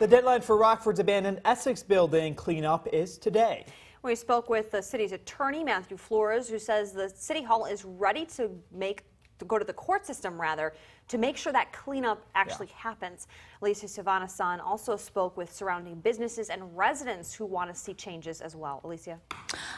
The deadline for Rockford's abandoned Essex Building cleanup is today. We spoke with the city's attorney, Matthew Flores, who says the City Hall is ready to go to the court system, to make sure that cleanup actually happens. Alicia Savannah-san also spoke with surrounding businesses and residents who want to see changes as well. Alicia?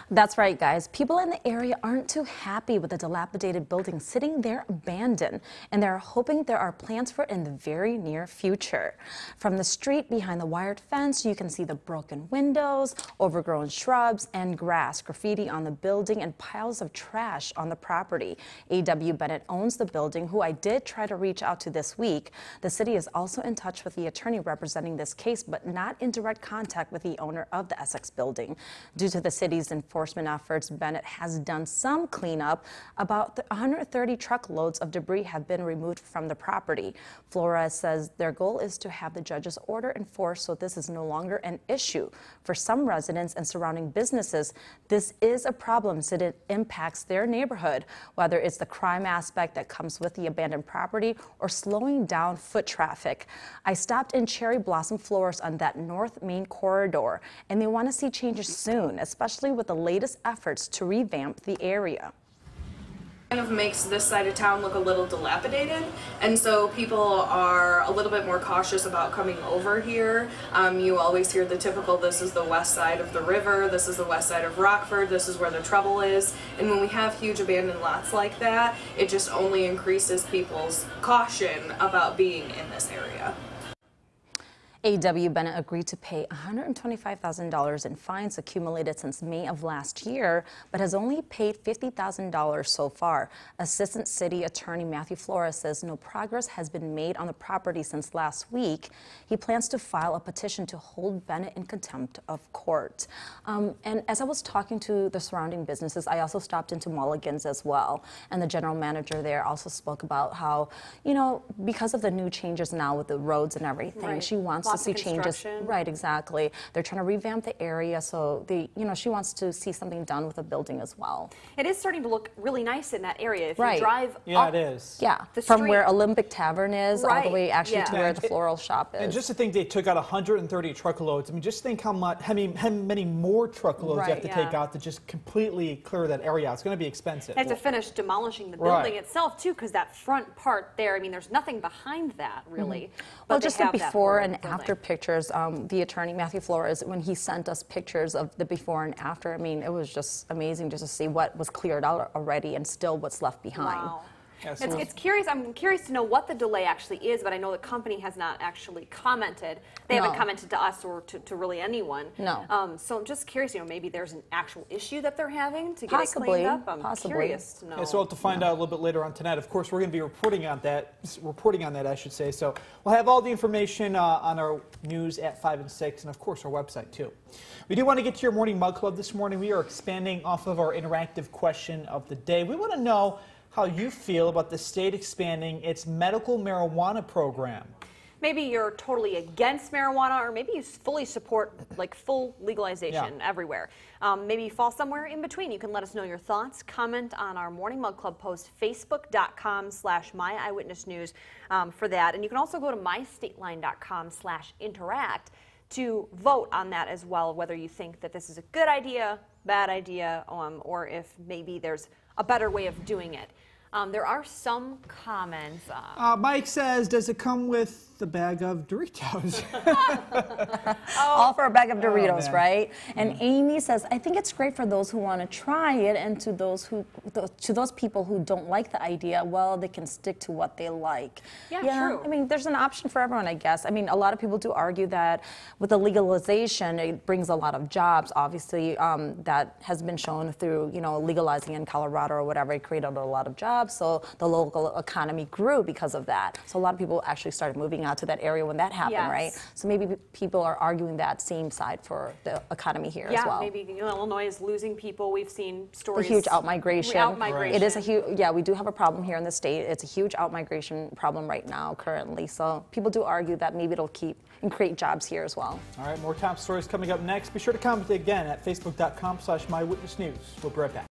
That's right, guys. People in the area aren't too happy with the dilapidated building sitting there abandoned, and they're hoping there are plans for it in the very near future. From the street behind the wired fence, you can see the broken windows, overgrown shrubs and grass, graffiti on the building, and piles of trash on the property. A.W. Bennett owns the building, who I did try to reach out to this week. The city is also in touch with the attorney representing this case, but not in direct contact with the owner of the Essex Building. Due to the city's enforcement efforts, Bennett has done some cleanup. About 130 truckloads of debris have been removed from the property. Flores says their goal is to have the judge's order enforced so this is no longer an issue. For some residents and surrounding businesses, this is a problem since it impacts their neighborhood, whether it's the crime aspect that comes with the abandoned property or slowing down foot traffic. I stopped in Cherry Blossom Florist on that North Main corridor, and they want to see changes soon, especially with the latest efforts to revamp the area. Kind of makes this side of town look a little dilapidated, and so people are a little bit more cautious about coming over here. You always hear the typical, this is the west side of the river, this is the west side of Rockford, this is where the trouble is, and when we have huge abandoned lots like that, it just only increases people's caution about being in this area. A.W. Bennett agreed to pay $125,000 in fines accumulated since May of last year, but has only paid $50,000 so far. Assistant City Attorney Matthew Flores says no progress has been made on the property since last week. He plans to file a petition to hold Bennett in contempt of court. And as I was talking to the surrounding businesses, I also stopped into Mulligans as well. And the general manager there also spoke about how, you know, because of the new changes now with the roads and everything, she wants to see changes. Right, exactly. They're trying to revamp the area, so she wants to see something done with the building as well. It is starting to look really nice in that area. If you drive up, it is. Yeah, from where Olympic Tavern is all the way actually to where the floral shop is. And just to think they took out 130 truckloads. I mean, just think how many more truckloads you have to take out to just completely clear that area out. It's going to be expensive. They have to finish demolishing the building itself too, because that front part there, I mean, there's nothing behind that really. Well, just the before and after pictures, the attorney Matthew Flores, when he sent us pictures of the before and after, I mean, it was just amazing just to see what was cleared out already and still what's left behind. Wow. It's curious. I'm curious to know what the delay actually is, but I know the company has not actually commented. They haven't commented to us or to really anyone. No. So I'm just curious, maybe there's an actual issue that they're having to get it cleaned up. I'm curious to know. Yeah, so we'll have to find out a little bit later on tonight. Of course, we're going to be reporting on that, I should say. So we'll have all the information on our news at 5 and 6, and of course our website too. We do want to get to your morning mug club this morning. We are expanding off of our interactive question of the day. We want to know how you feel about the state expanding its medical marijuana program. Maybe you're totally against marijuana, or maybe you fully support full legalization everywhere. Maybe you fall somewhere in between. You can let us know your thoughts. Comment on our Morning Mug Club post, facebook.com/myeyewitnessnews for that. And you can also go to mystateline.com/interact to vote on that as well, whether you think that this is a good idea, bad idea, or if maybe there's a better way of doing it. There are some comments. Mike says, does it come with the bag of Doritos? All for a bag of Doritos, right? And Amy says, I think it's great for those who want to try it, and to those people who don't like the idea, well, they can stick to what they like. Yeah, true. I mean, there's an option for everyone, I guess. I mean, a lot of people do argue that with the legalization, it brings a lot of jobs. Obviously, that has been shown through, legalizing in Colorado or whatever. It created a lot of jobs, so the local economy grew because of that. So a lot of people actually started moving out to that area when that happened, right? So maybe people are arguing that same side for the economy here as well. Yeah, maybe Illinois is losing people. We've seen stories. A huge outmigration. It is a huge, we do have a problem here in the state. It's a huge outmigration problem right now currently. So people do argue that maybe it'll keep and create jobs here as well. All right, more top stories coming up next. Be sure to comment again at facebook.com/mywitnessnews. We'll be right back.